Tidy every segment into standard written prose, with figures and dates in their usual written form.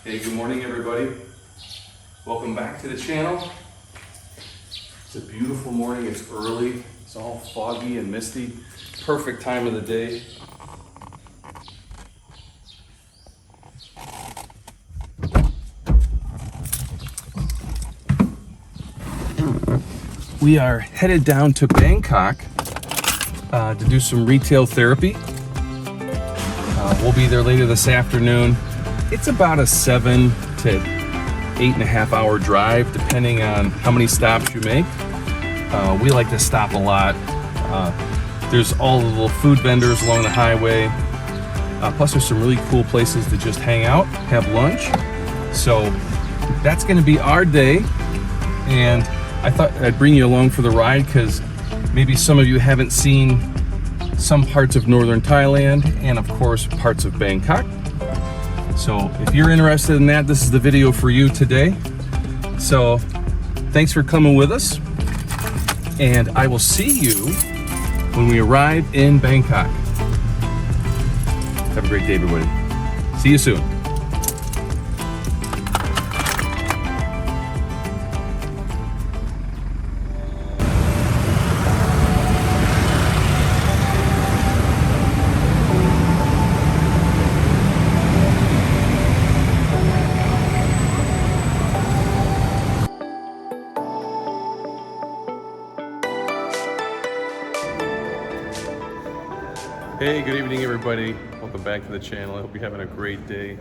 Hey, good morning everybody. Welcome back to the channel. It's a beautiful morning, it's early, it's all foggy and misty. Perfect time of the day. We are headed down to Bangkok to do some retail therapy. We'll be there later this afternoon. It's about a 7 to 8.5 hour drive, depending on how many stops you make. We like to stop a lot. There's all the little food vendors along the highway. Plus there's some really cool places to just hang out, have lunch. So that's gonna be our day. And I thought I'd bring you along for the ride because maybe some of you haven't seen some parts of northern Thailand and of course parts of Bangkok. So if you're interested in that, this is the video for you today. So thanks for coming with us, and I will see you when we arrive in Bangkok. Have a great day, everybody. See you soon. Hey, good evening everybody. Welcome back to the channel. I hope you're having a great day.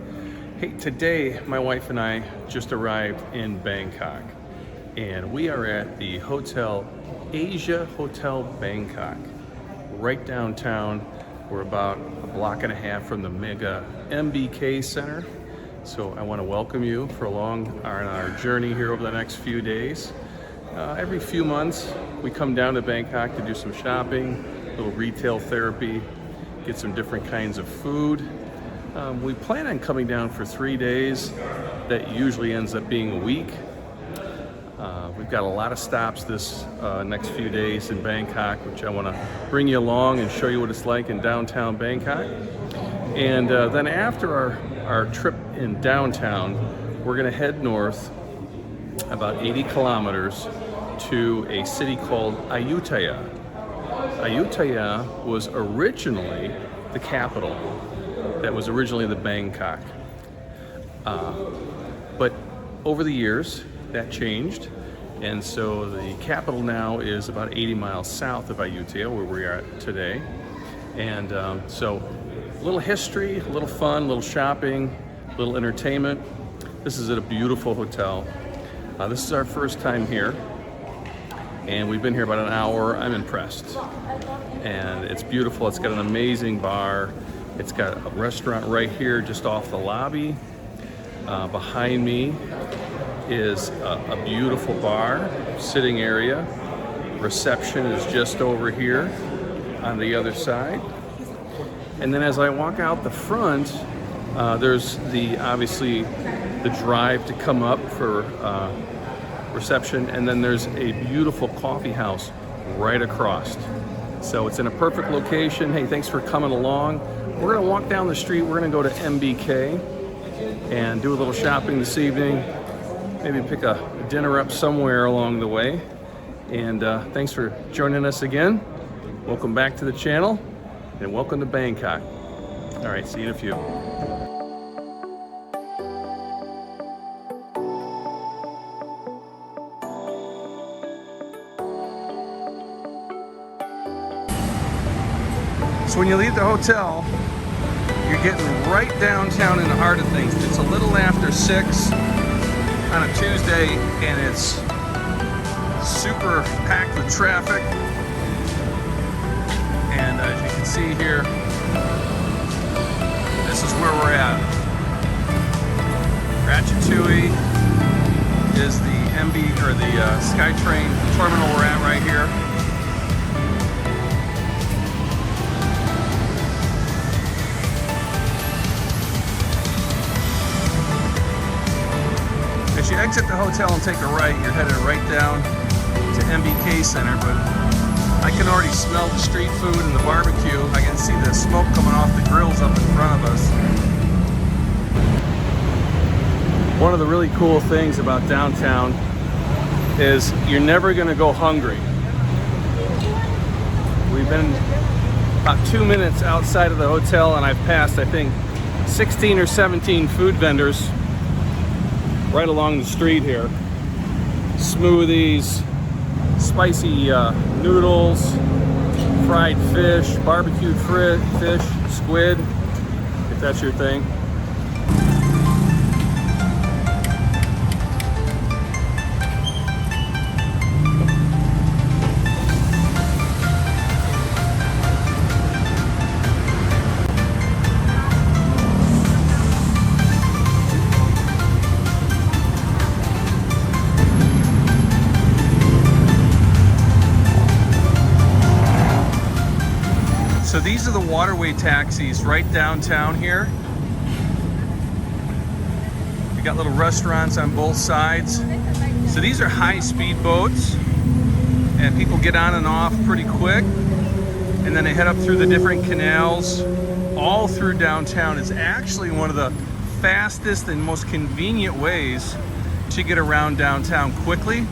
Hey, today my wife and I just arrived in Bangkok and we are at the Hotel Asia Hotel Bangkok, right downtown. We're about a block and a half from the mega MBK Center. So I want to welcome you for on our journey here over the next few days. Every few months we come down to Bangkok to do some shopping, a little retail therapy, get some different kinds of food. We plan on coming down for 3 days. That usually ends up being a week. We've got a lot of stops this next few days in Bangkok, which I want to bring you along and show you what it's like in downtown Bangkok. And then after our trip in downtown, we're going to head north about 80 kilometers to a city called Ayutthaya. Ayutthaya was originally the capital. That was originally the Bangkok. But over the years, that changed. And so the capital now is about 80 miles south of Ayutthaya, where we are at today. And so a little history, a little fun, a little shopping, a little entertainment. This is at a beautiful hotel. This is our first time here. And we've been here about an hour. I'm impressed. And it's beautiful. It's got an amazing bar. It's got a restaurant right here just off the lobby. Behind me is a beautiful bar, sitting area. Reception is just over here on the other side. And then as I walk out the front, there's obviously the drive to come up for reception, and then there's a beautiful coffee house right across. So it's in a perfect location. Hey, thanks for coming along. We're gonna walk down the street. We're gonna go to MBK and do a little shopping this evening. Maybe pick a dinner up somewhere along the way. And thanks for joining us again. Welcome back to the channel, and welcome to Bangkok. All right, see you in a few. So when you leave the hotel, you're getting right downtown in the heart of things. It's a little after 6 on a Tuesday, and it's super packed with traffic. And as you can see here, this is where we're at. Ratchatui is the SkyTrain terminal we're at right here. As you exit the hotel and take a right, you're headed right down to MBK Center, but I can already smell the street food and the barbecue. I can see the smoke coming off the grills up in front of us. One of the really cool things about downtown is you're never going to go hungry. We've been about 2 minutes outside of the hotel and I've passed, I think, 16 or 17 food vendors right along the street here. Smoothies, spicy noodles, fried fish, barbecued fish, squid, if that's your thing. So these are the waterway taxis right downtown here. You got little restaurants on both sides. So these are high-speed boats, and people get on and off pretty quick, and then they head up through the different canals all through downtown. It's actually one of the fastest and most convenient ways to get around downtown quickly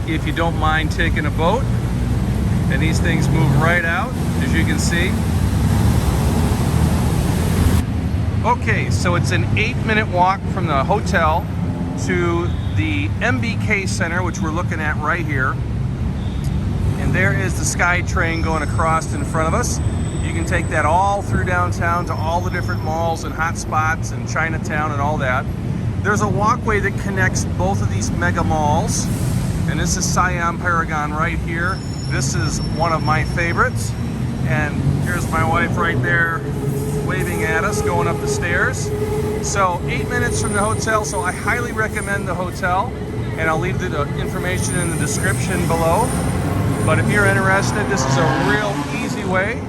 if you don't mind taking a boat. And these things move right out, as you can see. Okay, so it's an 8-minute walk from the hotel to the MBK Center, which we're looking at right here. And there is the Sky Train going across in front of us. You can take that all through downtown to all the different malls and hot spots and Chinatown and all that. There's a walkway that connects both of these mega malls. And this is Siam Paragon right here. This is one of my favorites. And here's my wife right there waving at us going up the stairs. So 8 minutes from the hotel, so I highly recommend the hotel. And I'll leave the information in the description below. But if you're interested, this is a real easy way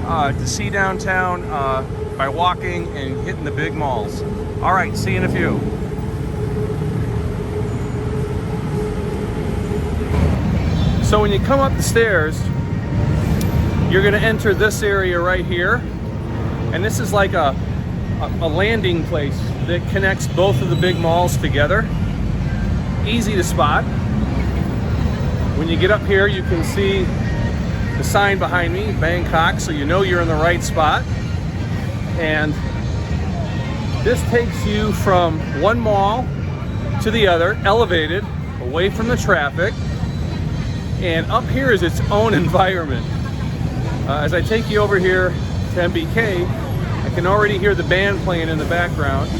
to see downtown by walking and hitting the big malls. All right, see you in a few. So when you come up the stairs, you're going to enter this area right here. And this is like a landing place that connects both of the big malls together. Easy to spot. When you get up here, you can see the sign behind me, Bangkok, so you know you're in the right spot. And this takes you from one mall to the other, elevated, away from the traffic. And up here is its own environment. As I take you over here to MBK, I can already hear the band playing in the background.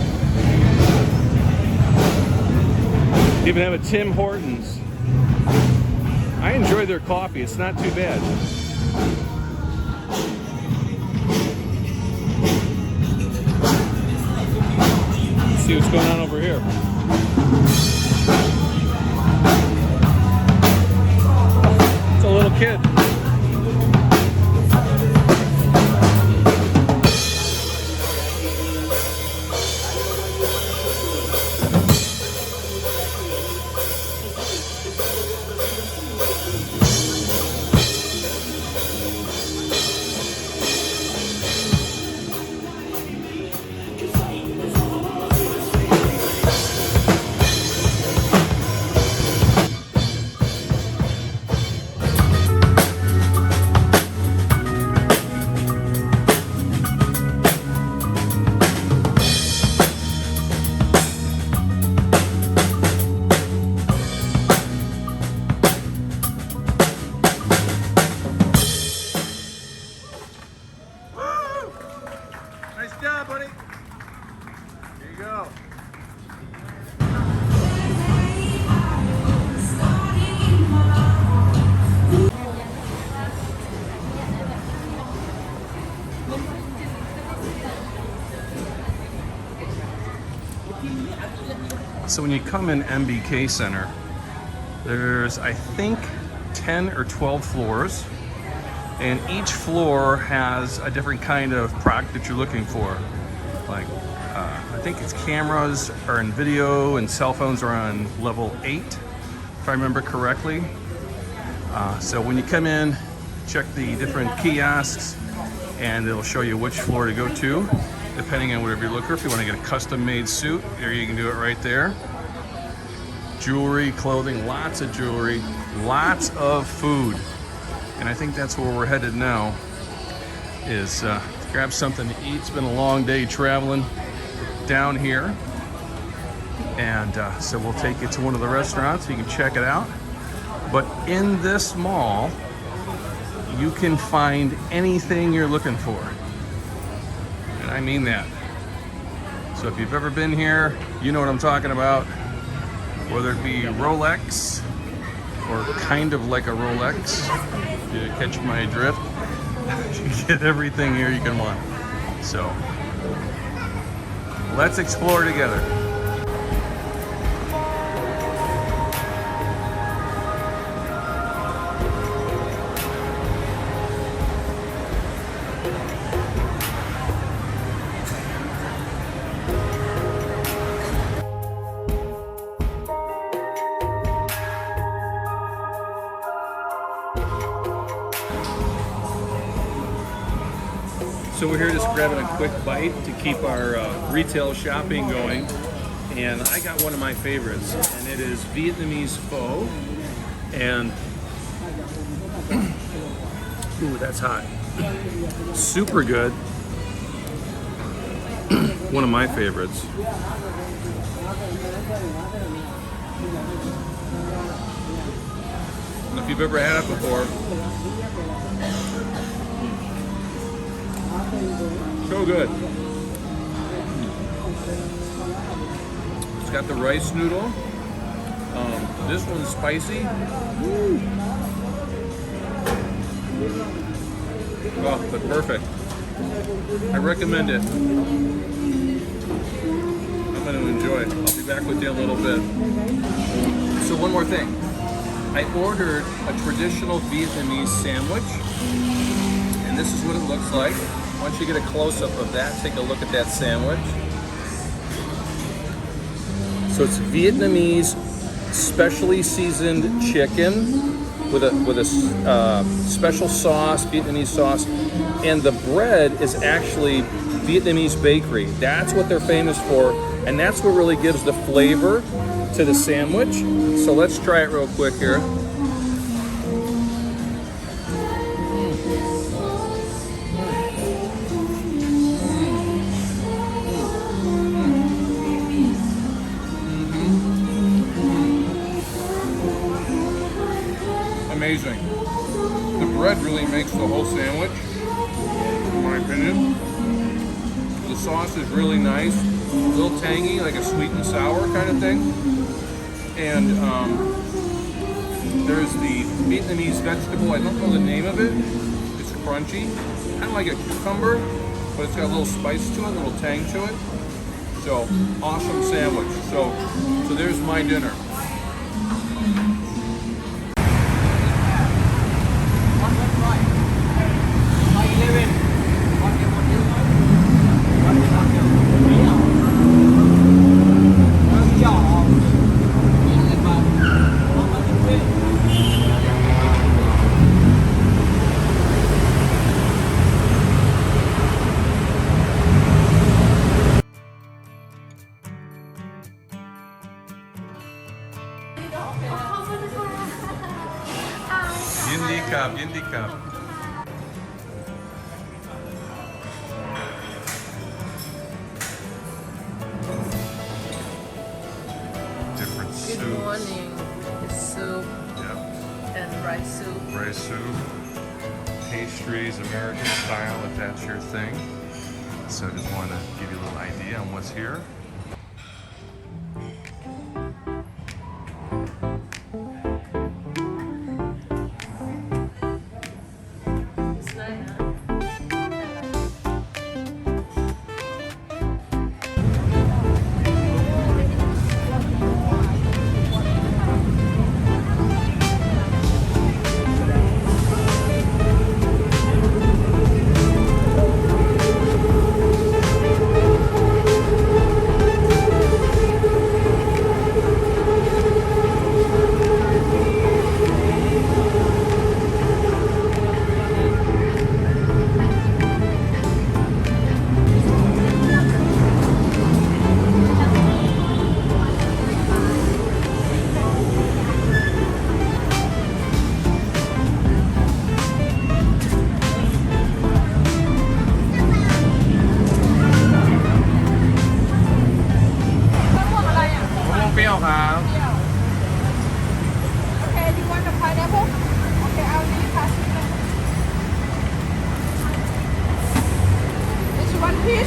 Even have a Tim Hortons. I enjoy their coffee, it's not too bad. Let's see what's going on over here. A little kid. Nice job, buddy. There you go. So when you come in MBK Center, there's, I think, 10 or 12 floors. And each floor has a different kind of product that you're looking for. Like, I think it's cameras are in video and cell phones are on level 8, if I remember correctly. So when you come in, check the different kiosks and it'll show you which floor to go to. depending on whatever you're looking for. If you want to get a custom-made suit, there you can do it right there. Jewelry, clothing, lots of jewelry, lots of food. And I think that's where we're headed now, is grab something to eat. It's been a long day traveling down here. And so we'll take you to one of the restaurants so you can check it out. But in this mall, you can find anything you're looking for. And I mean that. So if you've ever been here, you know what I'm talking about. Whether it be Rolex or kind of like a Rolex, you catch my drift, you get everything here you can want. So let's explore together. So we're here just grabbing a quick bite to keep our retail shopping going. And I got one of my favorites, and it is Vietnamese pho. And, ooh, that's hot. Super good. One of my favorites. And if you've ever had it before, so good. It's got the rice noodle. This one's spicy. Woo. Oh, but perfect. I recommend it. I'm going to enjoy it. I'll be back with you in a little bit. So one more thing. I ordered a traditional Vietnamese sandwich, and this is what it looks like. Once you get a close-up of that, take a look at that sandwich. So it's Vietnamese specially seasoned chicken with a special sauce, Vietnamese sauce, and the bread is actually Vietnamese bakery. That's what they're famous for, and that's what really gives the flavor to the sandwich. So let's try it real quick here. Amazing. The bread really makes the whole sandwich, in my opinion. The sauce is really nice, a little tangy, like a sweet and sour kind of thing. And there's the Vietnamese vegetable, I don't know the name of it. It's crunchy, kind of like a cucumber, but it's got a little spice to it, a little tang to it. So, awesome sandwich. So there's my dinner. Yindi cup. Different soups. Good morning. It's soup. Yep. And rice soup. Rice soup. Pastries, American style, if that's your thing. So I just want to give you a little idea on what's here.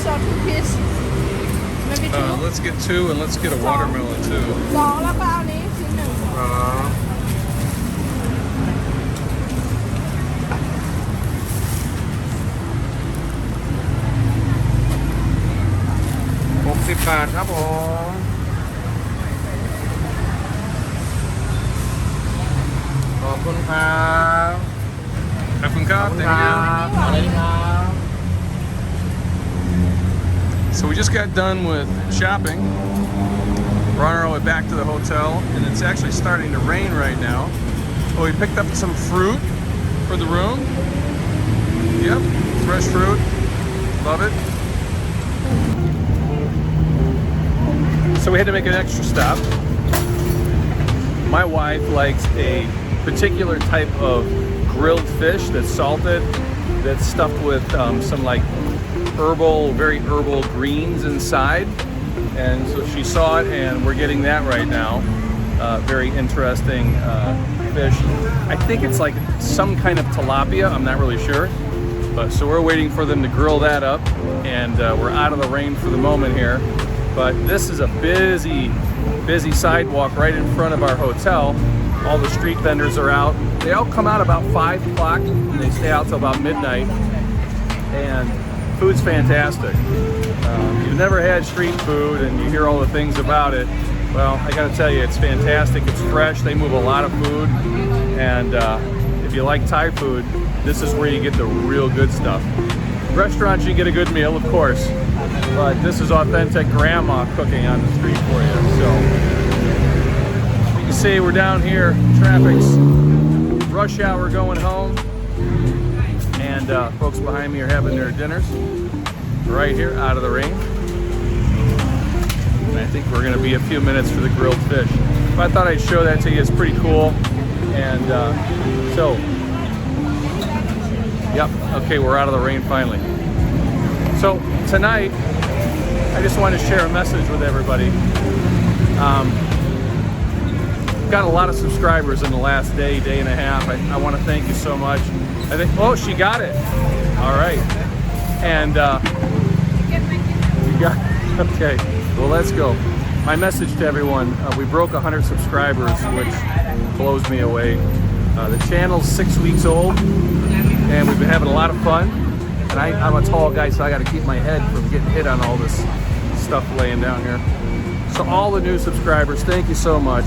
piece or 2 piece maybe 2 Let's get 2 and let's get a watermelon too. 2แล้วก็เอานี้ชิ้นหนึ่ง 60 บาทครับผม ขอบคุณครับ Have fun, Cobb. Thank you. อะไรครับ So we just got done with shopping. We're on our way back to the hotel, and it's actually starting to rain right now. But we picked up some fruit for the room. Yep, fresh fruit. Love it. So we had to make an extra stop. My wife likes a particular type of grilled fish that's salted, that's stuffed with some like very herbal greens inside. And so she saw it, and we're getting that right now. Very interesting fish. I think it's like some kind of tilapia. I'm not really sure. But so we're waiting for them to grill that up, and we're out of the rain for the moment here. But this is a busy sidewalk right in front of our hotel. All the street vendors are out. They all come out about 5 o'clock, and they stay out till about midnight. And food's fantastic. You've never had street food and you hear all the things about it. Well, I gotta tell you, it's fantastic. It's fresh. They move a lot of food. And if you like Thai food, this is where you get the real good stuff. Restaurants, you get a good meal, of course. But this is authentic grandma cooking on the street for you. So you can see we're down here. Traffic's rush hour going home. And folks behind me are having their dinners right here out of the rain. And I think we're going to be a few minutes for the grilled fish. But I thought I'd show that to you. It's pretty cool. And so, yep, okay, we're out of the rain finally. So tonight, I just wanted to share a message with everybody. Got a lot of subscribers in the last day and a half. I want to thank you so much. I think, oh, she got it. All right. And you got, okay, well, let's go. My message to everyone, we broke 100 subscribers, which blows me away. The channel's 6 weeks old, and we've been having a lot of fun. And I'm a tall guy, so I got to keep my head from getting hit on all this stuff laying down here. So all the new subscribers, thank you so much.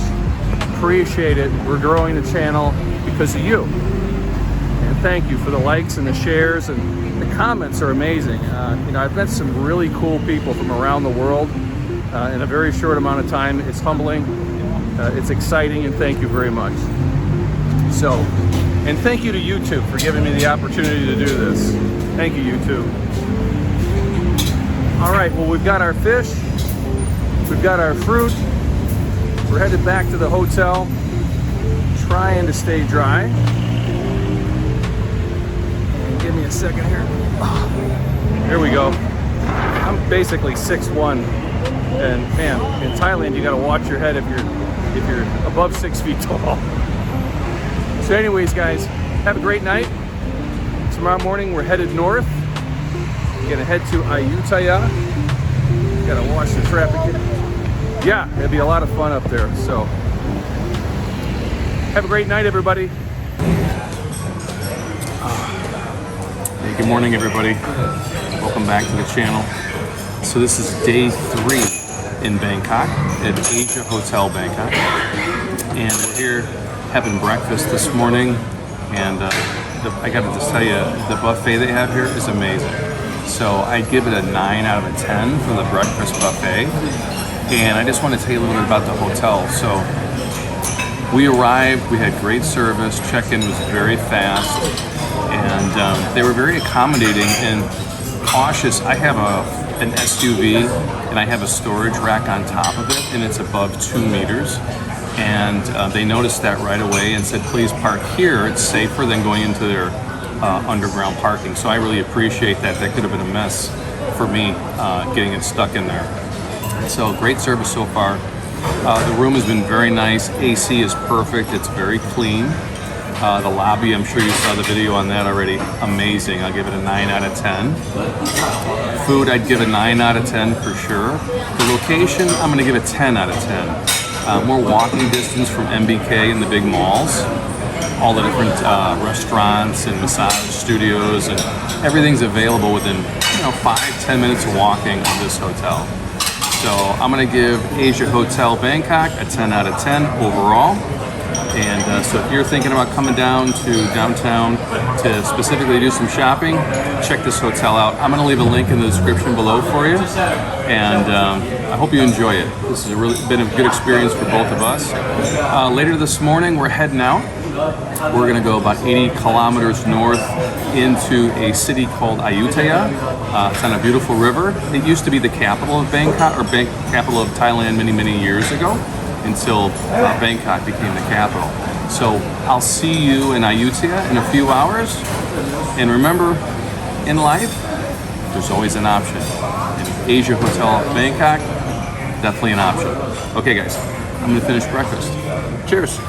Appreciate it. We're growing the channel because of you. And thank you for the likes and the shares, and the comments are amazing. You know, I've met some really cool people from around the world in a very short amount of time. It's humbling, it's exciting, and thank you very much. So, and thank you to YouTube for giving me the opportunity to do this. Thank you, YouTube. All right, well, we've got our fish, we've got our fruit. We're headed back to the hotel, trying to stay dry. And give me a second here. Oh, here we go. I'm basically 6'1", and man, in Thailand you got to watch your head if you're above 6 feet tall. So, anyways, guys, have a great night. Tomorrow morning we're headed north. We're gonna head to Ayutthaya. Gotta watch the traffic. Yeah, it'll be a lot of fun up there. So, have a great night, everybody. Hey, good morning, everybody. Welcome back to the channel. So this is day 3 in Bangkok at Asia Hotel Bangkok, and we're here having breakfast this morning. And I got to just tell you, the buffet they have here is amazing. So I give it a 9 out of a 10 for the breakfast buffet. And I just want to tell you a little bit about the hotel. So we arrived, we had great service, check-in was very fast, and they were very accommodating and cautious. I have an SUV, and I have a storage rack on top of it, and it's above 2 meters. And they noticed that right away and said, please park here. It's safer than going into their underground parking. So I really appreciate that. That could have been a mess for me getting it stuck in there. So great service so far. The room has been very nice. AC is perfect. It's very clean. The lobby, I'm sure you saw the video on that already. Amazing. I'll give it a 9 out of 10. Food, I'd give a 9 out of 10 for sure. The location, I'm going to give it 10 out of 10. We're walking distance from MBK and the big malls. All the different restaurants and massage studios, and everything's available within 5-10 minutes of walking of this hotel. So I'm going to give Asia Hotel Bangkok a 10 out of 10 overall. And so if you're thinking about coming down to downtown to specifically do some shopping, check this hotel out. I'm going to leave a link in the description below for you. And I hope you enjoy it. This has really been a good experience for both of us. Later this morning, we're heading out. We're going to go about 80 kilometers north into a city called Ayutthaya. It's on a beautiful river. It used to be the capital of Bangkok, or capital of Thailand many years ago, until Bangkok became the capital. So I'll see you in Ayutthaya in a few hours. And remember, in life, there's always an option. And Asia Hotel Bangkok, definitely an option. Okay guys, I'm going to finish breakfast. Cheers.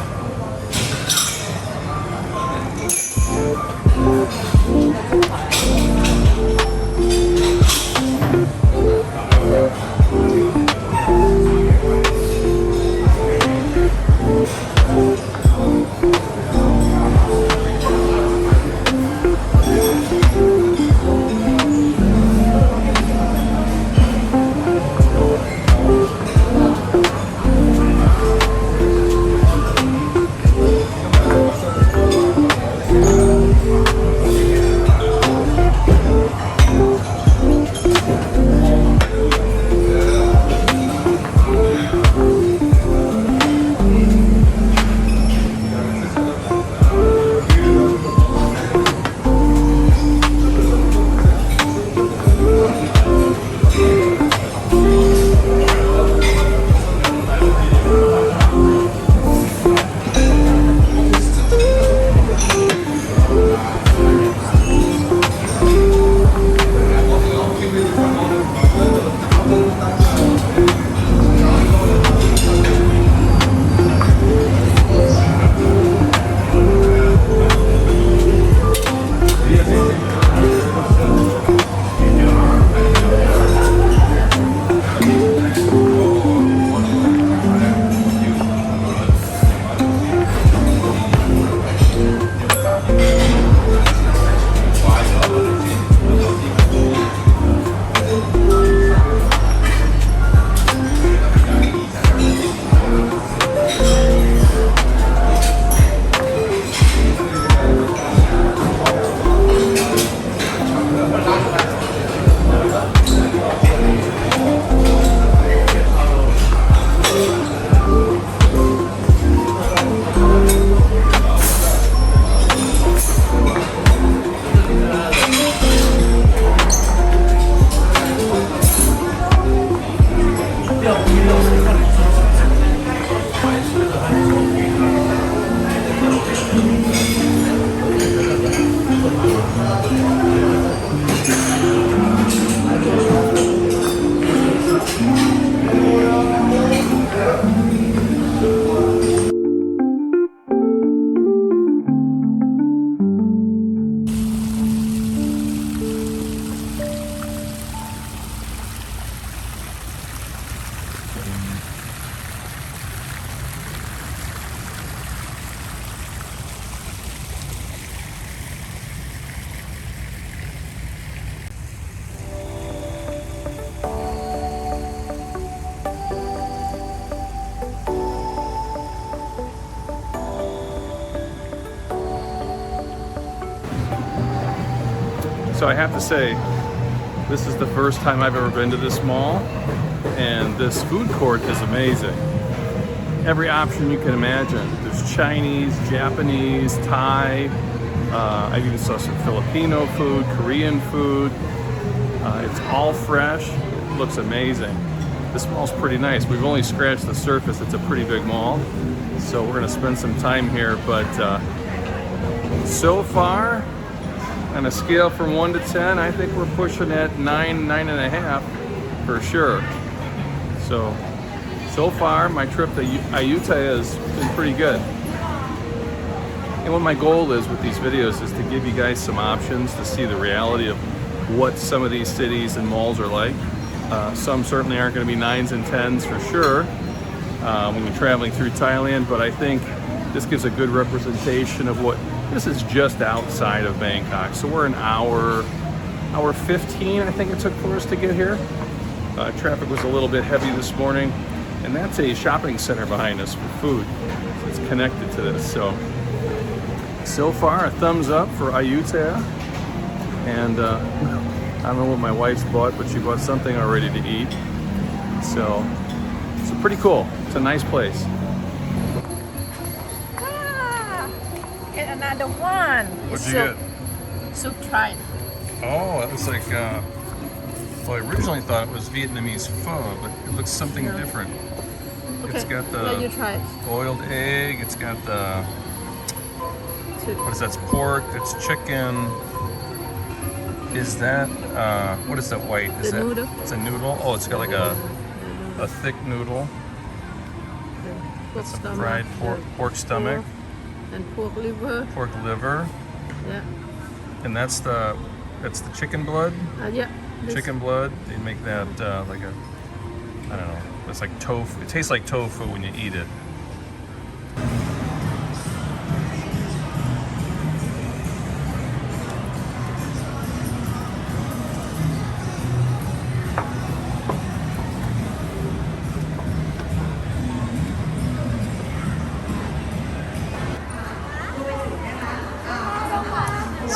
So I have to say, this is the first time I've ever been to this mall, and this food court is amazing. Every option you can imagine. There's Chinese, Japanese, Thai. I even saw some Filipino food, Korean food. It's all fresh. It looks amazing. This mall's pretty nice. We've only scratched the surface. It's a pretty big mall. So we're gonna spend some time here, but so far, on a scale from 1 to 10, I think we're pushing at 9, 9.5 for sure. So far, my trip to Ayutthaya has been pretty good. And what my goal is with these videos is to give you guys some options to see the reality of what some of these cities and malls are like. Some certainly aren't going to be 9s and 10s for sure when you're traveling through Thailand, but I think this gives a good representation of what this is just outside of Bangkok. So we're an hour 15, I think it took for us to get here. Traffic was a little bit heavy this morning, and that's a shopping center behind us for food. It's connected to this. So far, a thumbs up for Ayutthaya. And I don't know what my wife's bought, but she bought something already to eat. So pretty cool. It's a nice place. Get another one. What'd you get? Soup tried. Oh, it looks like, well, I originally thought it was Vietnamese pho, but it looks something different. Okay. It's got Yeah, you the try it. boiled egg, it's got the, what is that, it's pork, it's chicken. Is that, what is that white? Is The that, noodle. It's a noodle? Oh, it's got like a thick noodle. Pork stomach. Fried pork stomach, and pork liver. pork liver, Yeah. and that's the chicken blood. Yeah. This- Chicken blood. They make that like a, I don't know. It's like tofu. It tastes like tofu when you eat it.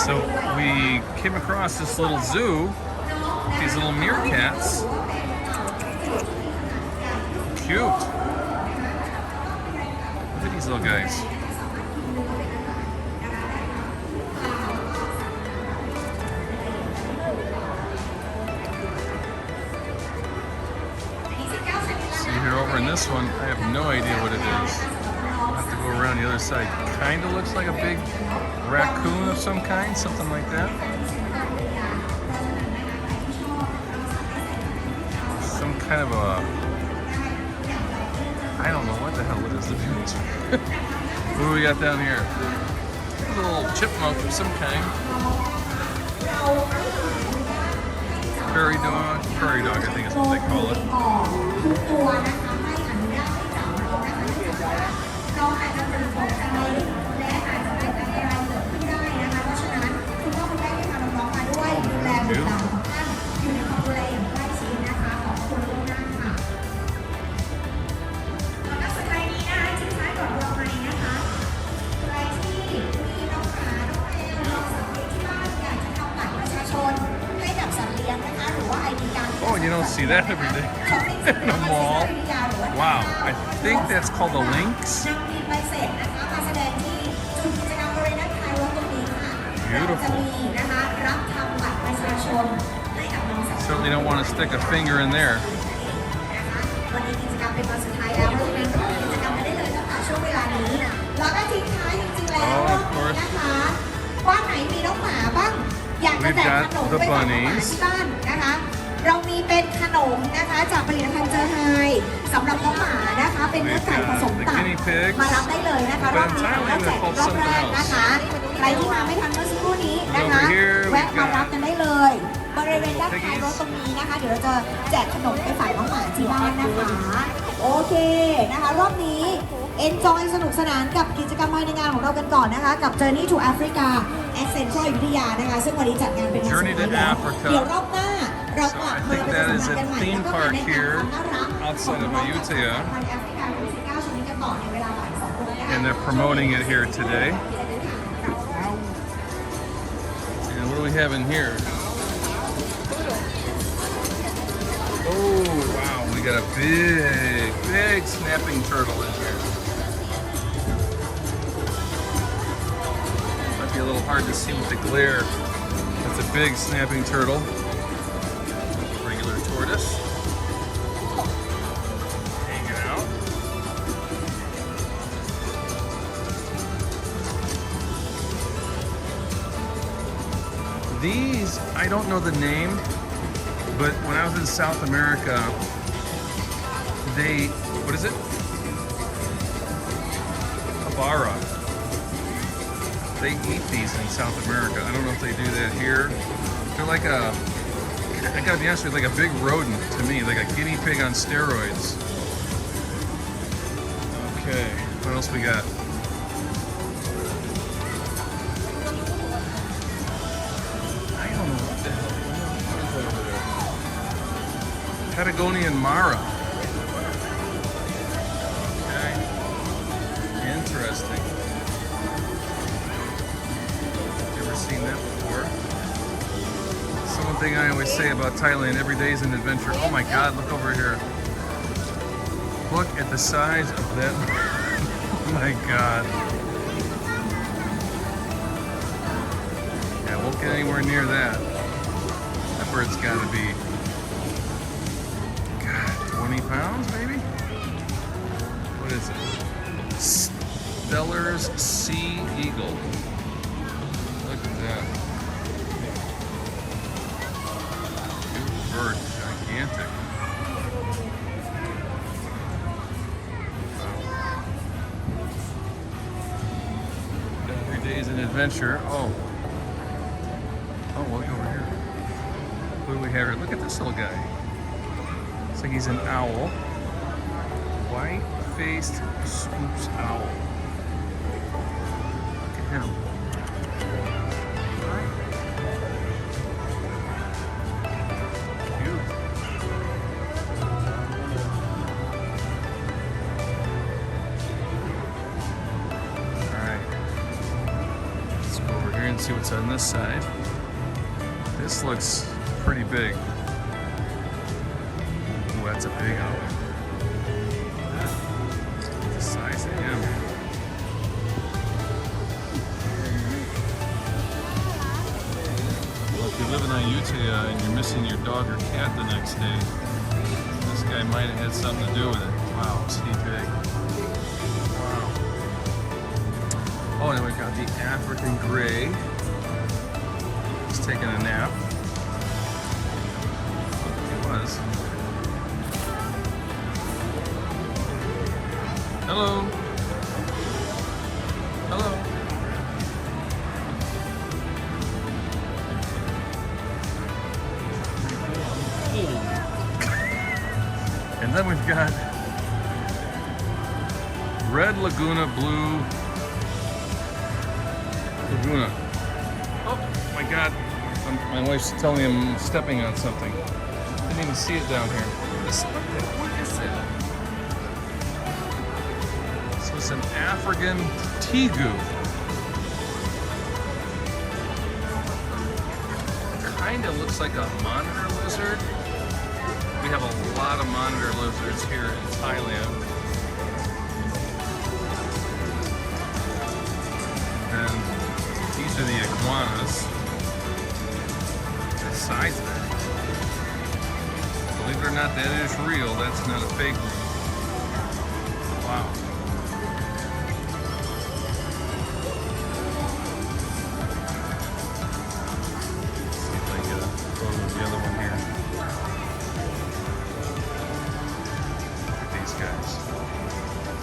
So we came across this little zoo, these little meerkats. Cute. Look at these little guys. See here over in this one, I have no idea what it is. I'll have to go around the other side. Kind of looks like a big raccoon of some kind, something like that. Some kind of a, I don't know what the hell it is, to be honest. What do we got down here? A little chipmunk of some kind. Prairie dog, I think is what they call it. Oh, you don't see that every day in a mall. Wow, I think that's called a lynx. Beautiful. Certainly don't want to stick a finger in there. Oh, of course. We've got the bunnies. เรามีเป็นขนมนะคะจากผลิตภัณฑ์เจอไฮสำหรับน้องหมานะคะเป็นเนื้อไก่ผสมตับมารับได้เลยนะคะรอบนี้เราแจกรอบแรกนะคะใครที่มาไม่ทันเมื่อสักครู่นี้นะคะแวะมารับกันได้เลยบริเวณด้านท้ายรถตรงนี้นะคะเดี๋ยวเราจะแจกขนมไปฝ่ายน้องหมาที่บ้านนะคะโอเคนะคะรอบนี้ enjoy สนุกสนานกับกิจกรรมภายในงานของเรากันก่อนนะคะกับ Journey to Africa Essential อยุธยานะคะซึ่งวันนี้จัดงานเป็นงานสุดท้ายแล้วเดี๋ยวรอบหน้าเรากลับมาเป็นสำนักกันใหม่แล้วก็มาแนะนำความน่ารักของน้องๆจากพันธุ์แอฟริกา19ชนิดกันต่อในเวลาบ่าย2 โมงนะคะ And they're promoting it here today. And what do we have in here? Oh, wow, we got a big snapping turtle in here. Might be a little hard to see with the glare. That's a big snapping turtle. Regular tortoise. Hanging out. These, I don't know the name, but when I was in South America, they, what is it? Habara. They eat these in South America. I don't know if they do that here. They're like a, I gotta be honest with you, like a big rodent to me, like a guinea pig on steroids. Okay, what else we got? I don't know what the hell is over there. Patagonian Mara. Okay, interesting. Never seen that before. So one thing I always say about Thailand, every day is an adventure. Oh my God, look over here. Look at the size of that. Oh my God. Yeah, won't get anywhere near that. That bird's gotta be, God, 20 pounds maybe? What is it? Stellar's Sea Eagle. Look at that. Beautiful bird, gigantic. Every day is an adventure. Oh, look over here. What do we have here? Look at this little guy. Looks like he's an owl. White-faced Scoops owl. Look at him. Cute. Alright. Let's go over here and see what's on this side. This looks pretty big. Oh, that's a big owl. The size of him. Well, if you live in Ayutthaya and you're missing your dog or cat the next day, this guy might have had something to do with it. Wow, is he big? Wow. Oh, and we've got the African gray. He's taking a nap. He was. Hello. Hello. And then we've got Red Laguna, Blue Laguna. Oh my God. My wife's telling me I'm stepping on something. Didn't even see it down here. What is that? So it's an African tegu. Kind of looks like a monitor lizard. We have a lot of monitor lizards here in Thailand. And these are the iguanas. The size of that. Believe it or not, that is real. That's not a fake one. Wow. Let's see if I get a photo of the other one here. Look at these guys.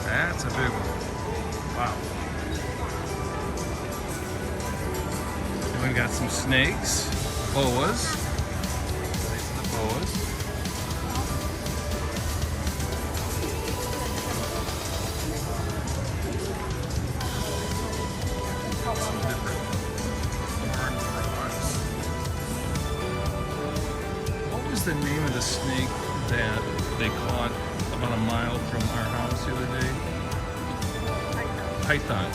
That's a big one. Wow. And we've got some snakes. Boas. Nice the boas. Some different barn frogs. What was the name of the snake that they caught about a mile from our house the other day? Python.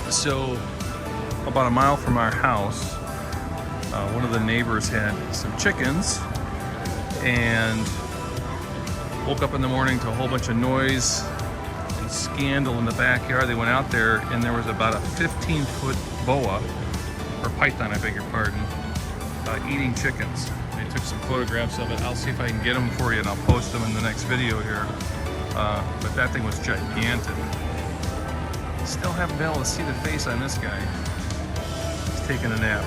So, about a mile from our house, one of the neighbors had some chickens and woke up in the morning to a whole bunch of noise and scandal in the backyard. They went out there and there was about a 15-foot boa, or python, I beg your pardon, eating chickens. They took some photographs of it. I'll see if I can get them for you and I'll post them in the next video here. But that thing was gigantic. Still haven't been able to see the face on this guy. He's taking a nap.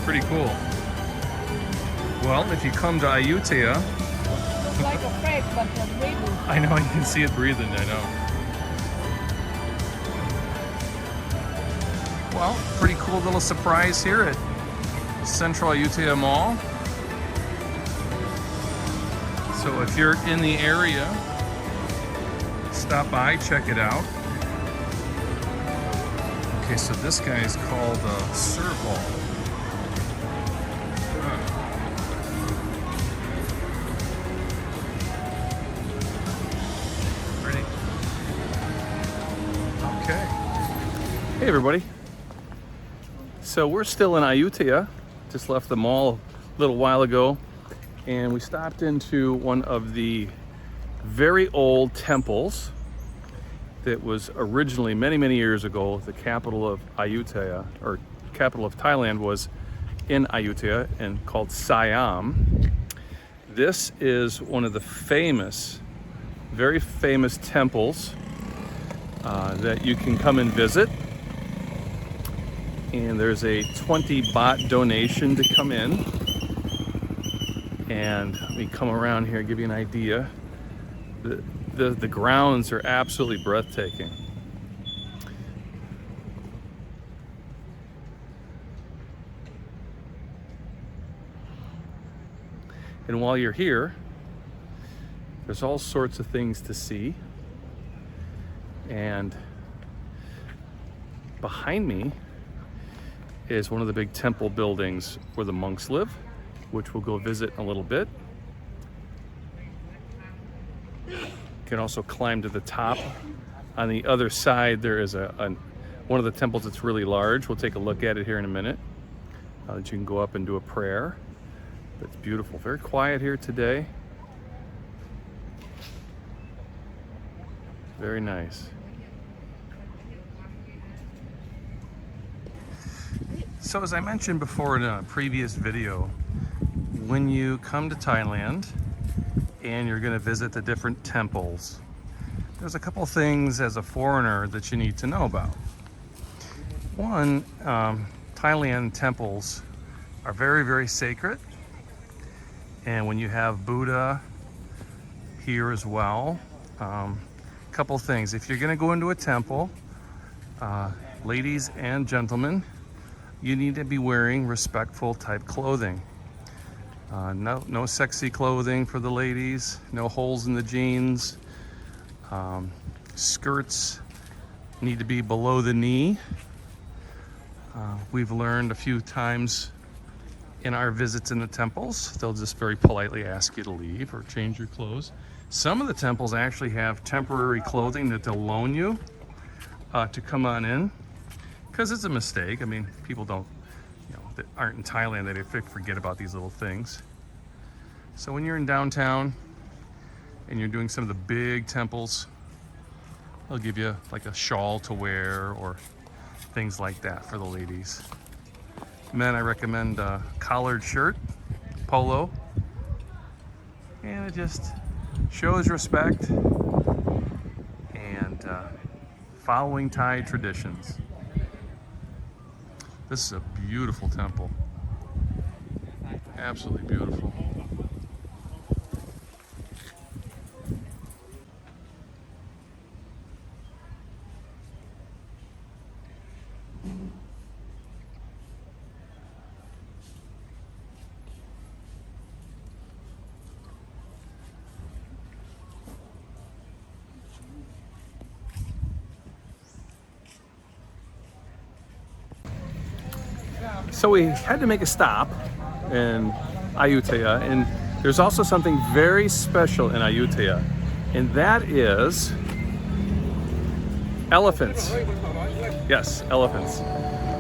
Pretty cool. Well, if you come to Ayutthaya, Looks like a fake, but breathing. I know you can see it breathing, I know. Well, pretty cool little surprise here at Central Ayutthaya Mall. So if you're in the area, stop by, check it out. Okay, so this guy is called Serve Hall. Pretty. Okay. Hey everybody. So we're still in Ayutthaya. Just left the mall a little while ago, and we stopped into one of the very old temples that was originally many years ago the capital of Ayutthaya, or capital of Thailand, was in Ayutthaya and called Siam. This is one of the famous, very famous temples that you can come and visit. And there's a 20 baht donation to come in. And let me come around here and give you an idea. The grounds are absolutely breathtaking. And while you're here, there's all sorts of things to see. And behind me is one of the big temple buildings where the monks live, which we'll go visit in a little bit. You can also climb to the top. On the other side, there is one of the temples that's really large. We'll take a look at it here in a minute. That you can go up and do a prayer. It's beautiful. Very quiet here today. Very nice. So as I mentioned before in a previous video, when you come to Thailand and you're going to visit the different temples, there's a couple things as a foreigner that you need to know about. One, Thailand temples are very sacred, and when you have Buddha here as well, couple things. If you're going to go into a temple, ladies and gentlemen, you need to be wearing respectful type clothing. No sexy clothing for the ladies, no holes in the jeans. Skirts need to be below the knee. We've learned a few times in our visits in the temples, they'll just very politely ask you to leave or change your clothes. Some of the temples actually have temporary clothing that they'll loan you to come on in, because it's a mistake. I mean, people don't, that aren't in Thailand, they forget about these little things. So when you're in downtown and you're doing some of the big temples, they'll give you like a shawl to wear or things like that for the ladies. Men, I recommend a collared shirt, polo, and it just shows respect and following Thai traditions. This is a beautiful temple. Absolutely beautiful. So we had to make a stop in Ayutthaya, and there's also something very special in Ayutthaya, and that is elephants. Yes, elephants.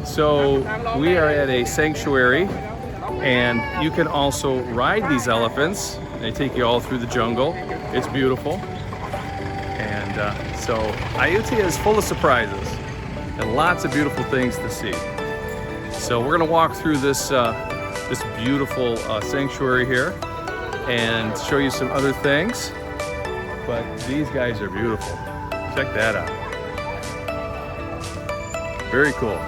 So we are at a sanctuary, and you can also ride these elephants. They take you all through the jungle. It's beautiful. And so Ayutthaya is full of surprises and lots of beautiful things to see. So we're going to walk through this this beautiful sanctuary here and show you some other things. But these guys are beautiful. Check that out. Very cool.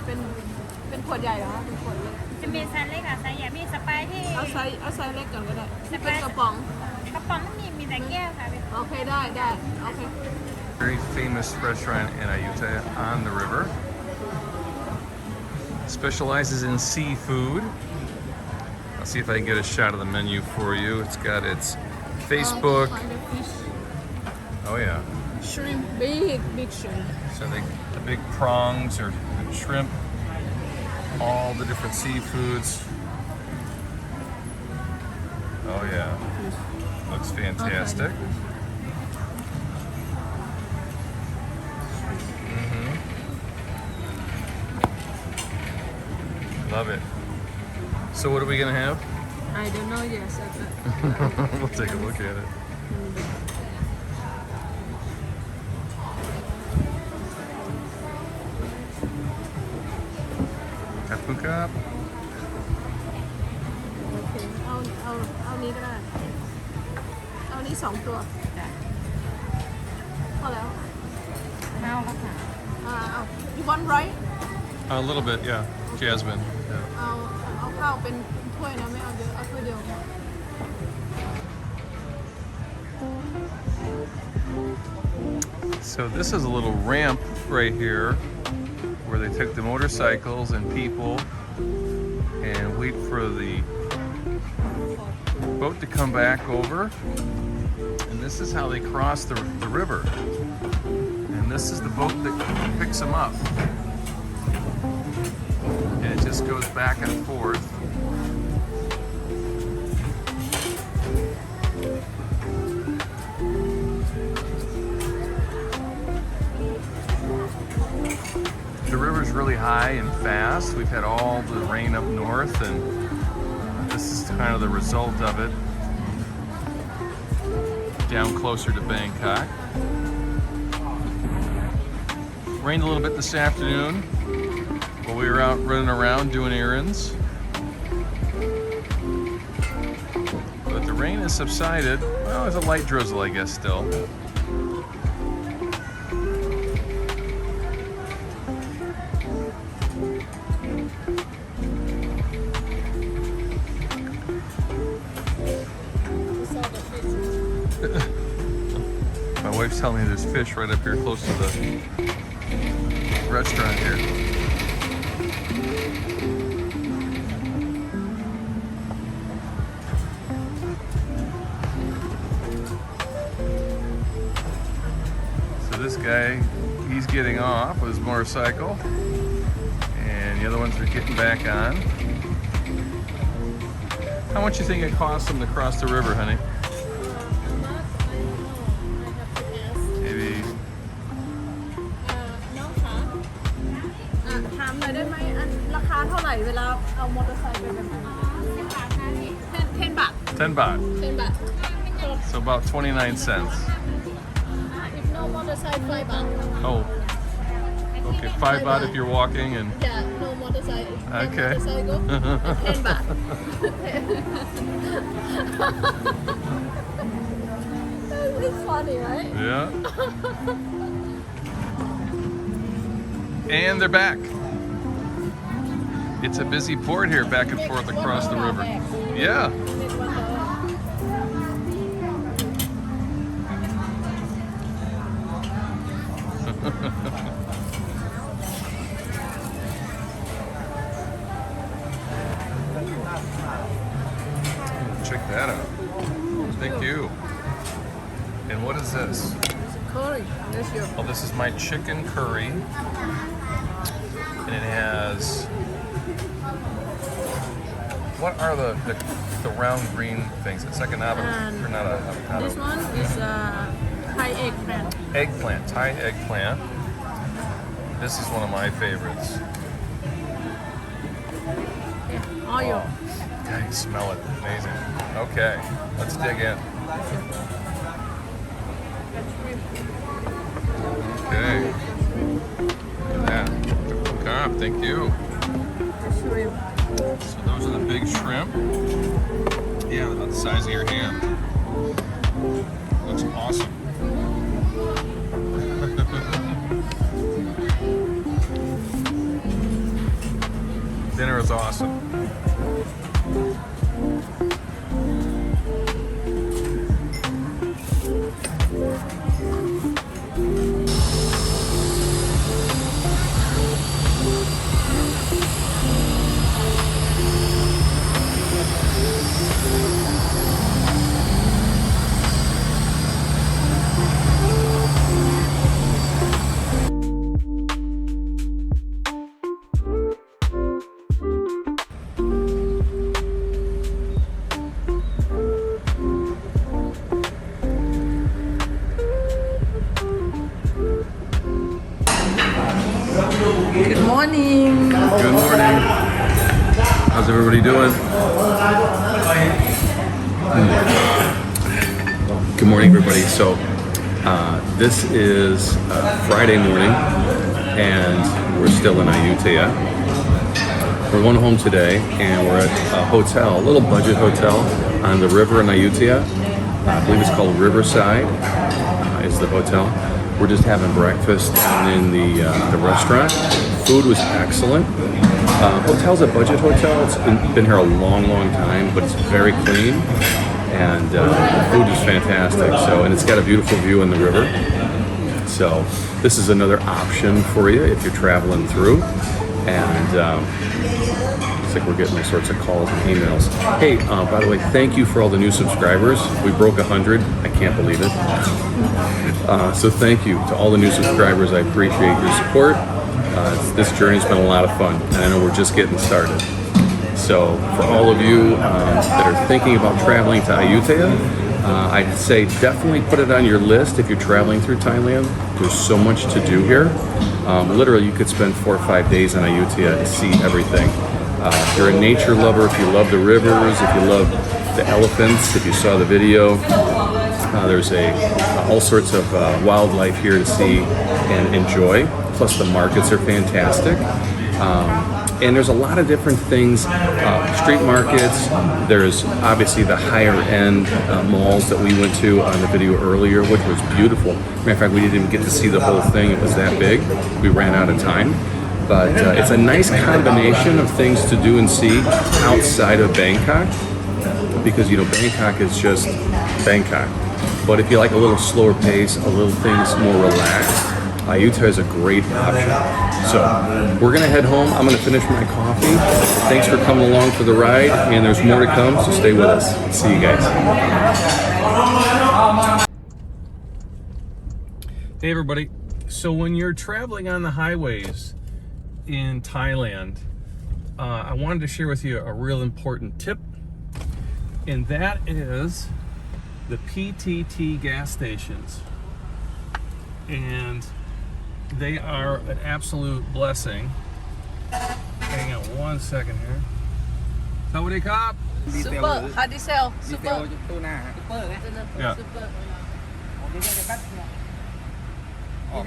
เป็นขวดใหญ่เหรอเป็นขวดเล็ก จะมีไซส์เล็กกับไซส์ใหญ่มีสไปร์ที่ เอาไซส์เล็กก่อนก็ได้เป็นกระป๋อง กระป๋องไม่มีแต่แก้วค่ะพี่ โอเคได้โอเค Very famous restaurant in Ayutthaya on the river. Specializes in seafood. I'll see if I can get a shot of the menu for you. It's got its Facebook. Find a fish. Oh yeah. Shrimp, big shrimp. So the big prongs or shrimp, all the different seafoods. Oh yeah. Looks fantastic. Love it. So what are we gonna have? I don't know yet. We'll take a look at it. Kapukap. โอเคเอานี้ก็ได้เอานี้2 ตัวพอแล้ว เอาแล้วค่ะ เอา you want rice A little bit, yeah. Jasmine. Yeah. เอาข้าวเป็นถ้วยนะไม่เอาเยอะเอาถ้วยเดียว So this is a little ramp right here where they took the motorcycles and people and wait for the boat to come back over. And this is how they cross the river. And this is the boat that picks them up. And it just goes back and forth. The river's really high and fast. We've had all the rain up north, and this is kind of the result of it down closer to Bangkok. Rained a little bit this afternoon while we were out running around doing errands. But the rain has subsided. Well, there's a light drizzle, I guess, still. My wife's telling me there's fish right up here close to the restaurant here. So this guy, he's getting off with his motorcycle, and the other ones are getting back on. How much you think it costs them to cross the river, honey? Maybe น้องคะถามหน่อยได้ไหมราคาเท่าไหร่เวลาเอามอเตอร์ไซค์ไปแบบนั้น10 บาทนะพี่10 บาท 10 baht. 10 บาท So about 29 cents. if no motorcycle 5 บาท Oh. Okay, 5 baht if you're walking and yeah no motorcycle Okay. motorcycle 10 บาท It's funny right yeah. And they're back. It's a busy port here, back and forth across the river. Yeah. Check that out. Thank you. And what is this? curry that's your Oh, this is my chicken curry. And it has... What are the round green things? It's like an avocado, or not an avocado. this one is Thai eggplant Eggplant, Thai eggplant. This is one of my favorites. oil Oh, God, you smell it. Amazing. Okay, let's dig in. Okay. Look at that. Cop, thank you. shrimp So those are the big shrimp. Yeah, about the size of your hand. Looks awesome. is awesome. Good morning. Good morning. How's everybody doing? Good morning, everybody. So, this is Friday morning, and we're still in Ayutthaya. We're going home today, and we're at a hotel, a little budget hotel on the river in Ayutthaya. I believe it's called Riverside. Is the hotel. We're just having breakfast down in the restaurant. Food was excellent. Hotel's a budget hotel. It's been here a long, long time, but it's very clean, and the food is fantastic. So, and it's got a beautiful view in the river. So, this is another option for you if you're traveling through. And it's like we're getting all sorts of calls and emails. Hey, by the way, thank you for all the new subscribers. We broke 100. I can't believe it. So thank you to all the new subscribers. I appreciate your support. This journey's been a lot of fun, and I know we're just getting started. So for all of you that are thinking about traveling to Ayutthaya, I'd say definitely put it on your list if you're traveling through Thailand. There's so much to do here. Literally, you could spend 4 or 5 days in Ayutthaya and see everything. If you're a nature lover, if you love the rivers, if you love the elephants, if you saw the video, there's all sorts of wildlife here to see and enjoy. Plus the markets are fantastic. And there's a lot of different things, street markets. There's obviously the higher end malls that we went to on the video earlier, which was beautiful. Matter of fact, we didn't even get to see the whole thing. It was that big. We ran out of time. But it's a nice combination of things to do and see outside of Bangkok, because, you know, Bangkok is just Bangkok. But if you like a little slower pace, a little things more relaxed, Ayutthaya is a great option. So we're gonna head home. I'm gonna finish my coffee. Thanks for coming along for the ride, and there's more to come, so stay with us. See you guys. Hey everybody. So when you're traveling on the highways in Thailand, I wanted to share with you a real important tip, and that is the PTT gas stations. And they are an absolute blessing. Hang on one second here. Sawadee Krap. Super. Hard diesel. Super. Yeah. Super. Oh,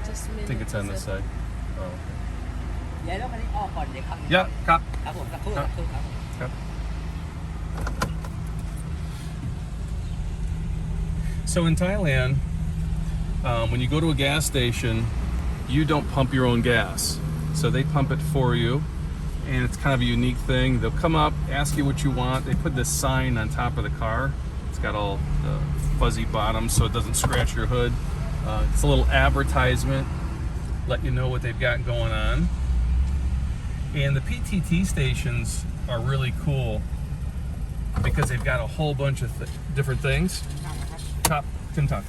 Just a I minute. think it's on this side. Oh. ย้ายรถคันนี้ออกก่อนเดี๋ยวขับ Yeah, Krap. ครับผมสักครู่ครับ Krap. So in Thailand, when you go to a gas station, you don't pump your own gas. So they pump it for you, and it's kind of a unique thing. They'll come up, ask you what you want. They put this sign on top of the car. It's got all the fuzzy bottoms so it doesn't scratch your hood. It's a little advertisement, let you know what they've got going on. And the PTT stations are really cool because they've got a whole bunch of different things. Top Kentucky.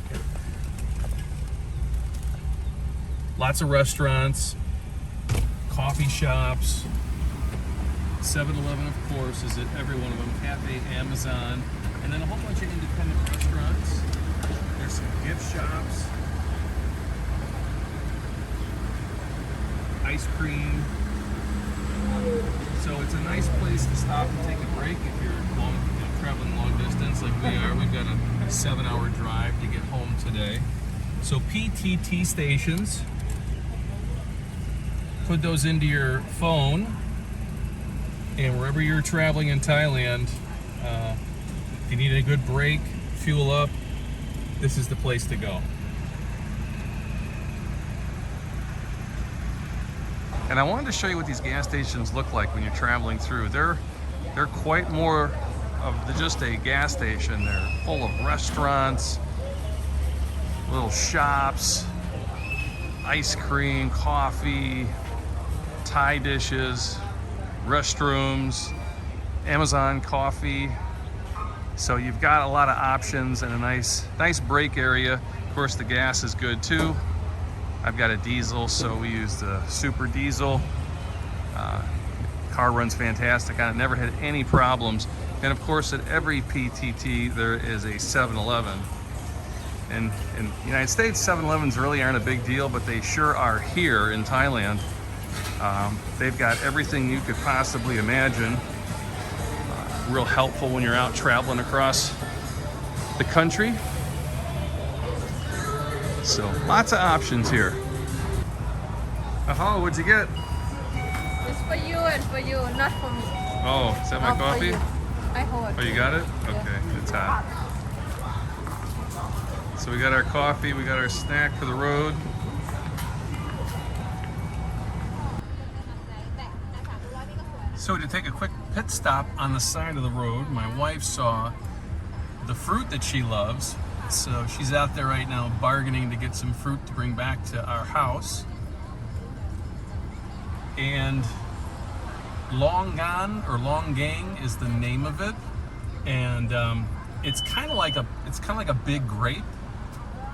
Lots of restaurants, coffee shops, 7-Eleven, of course, is at every one of them, Cafe, Amazon, and then a whole bunch of independent restaurants. There's some gift shops, ice cream. So it's a nice place to stop and take a break if you're traveling long distance like we are. We've got a 7-hour drive to get home today. So PTT stations, put those into your phone, and wherever you're traveling in Thailand, if you need a good break, fuel up, this is the place to go. And I wanted to show you what these gas stations look like when you're traveling through. They're quite more of just a gas station. They're full of restaurants, little shops, ice cream, coffee, Thai dishes, restrooms, Amazon coffee. So you've got a lot of options and a nice break area. Of course, the gas is good too. I've got a diesel, so we use the super diesel. Car runs fantastic on it, never had any problems. And of course, at every PTT, there is a 7-Eleven. And in the United States, 7-Elevens really aren't a big deal, but they sure are here in Thailand. They've got everything you could possibly imagine. Real helpful when you're out traveling across the country. So lots of options here. Oh, what'd you get? It's for you and for you, not for me. Oh, is that my Oh, for coffee? you. I hold. Oh, you got it? Okay, it's hot. So we got our coffee, we got our snack for the road. So to take a quick pit stop on the side of the road, my wife saw the fruit that she loves. So she's out there right now bargaining to get some fruit to bring back to our house. And Longan or Longang is the name of it, and it's kind of like a big grape.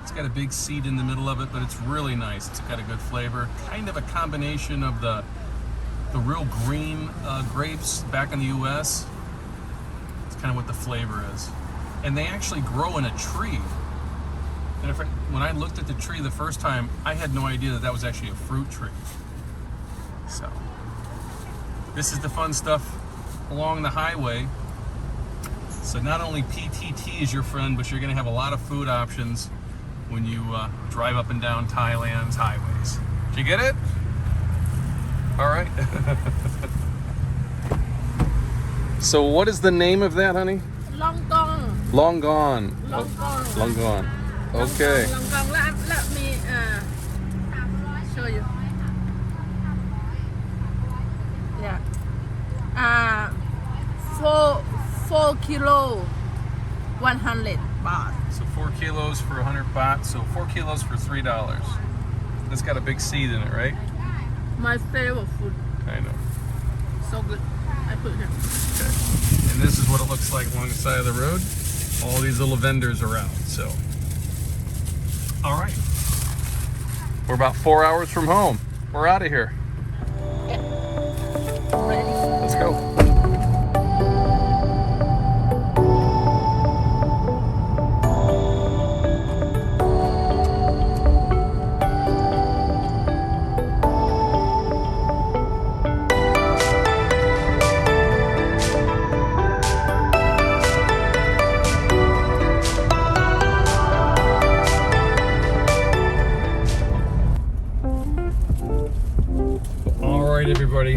It's got a big seed in the middle of it, but it's really nice. It's got a good flavor, kind of a combination of the real green grapes back in the U.S. It's kind of what the flavor is, and they actually grow in a tree. And when I looked at the tree the first time, I had no idea that was actually a fruit tree. So this is the fun stuff along the highway. So not only PTT is your friend, but you're going to have a lot of food options when you drive up and down Thailand's highways. Did you get it? All right. So what is the name of that, honey? Long gone. Long gone. Long gone. Long gone. Okay. Long gone. Let me show you. Yeah. 4 kilo, 100 baht. So 4 kilos for 100 baht. So 4 kilos for $3. That's got a big seed in it, right? My favorite food. I know. So good. I put it here. Okay. And this is what it looks like along the side of the road. All these little vendors around. So, all right. We're about 4 hours from home. We're out of here. Ready? Let's go. Everybody,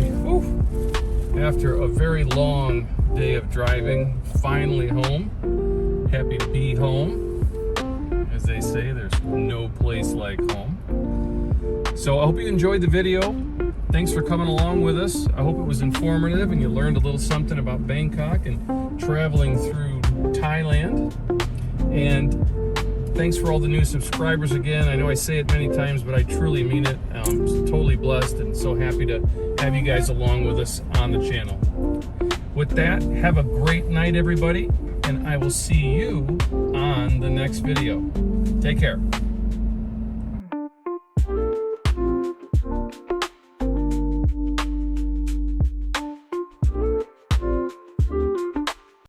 after a very long day of driving, finally home. Happy to be home. As they say, there's no place like home. So I hope you enjoyed the video. Thanks for coming along with us. I hope it was informative and you learned a little something about Bangkok and traveling through Thailand. And thanks for all the new subscribers again. I know I say it many times, but I truly mean it. I'm totally blessed and so happy to have you guys along with us on the channel. With that, have a great night, everybody, and I will see you on the next video. Take care.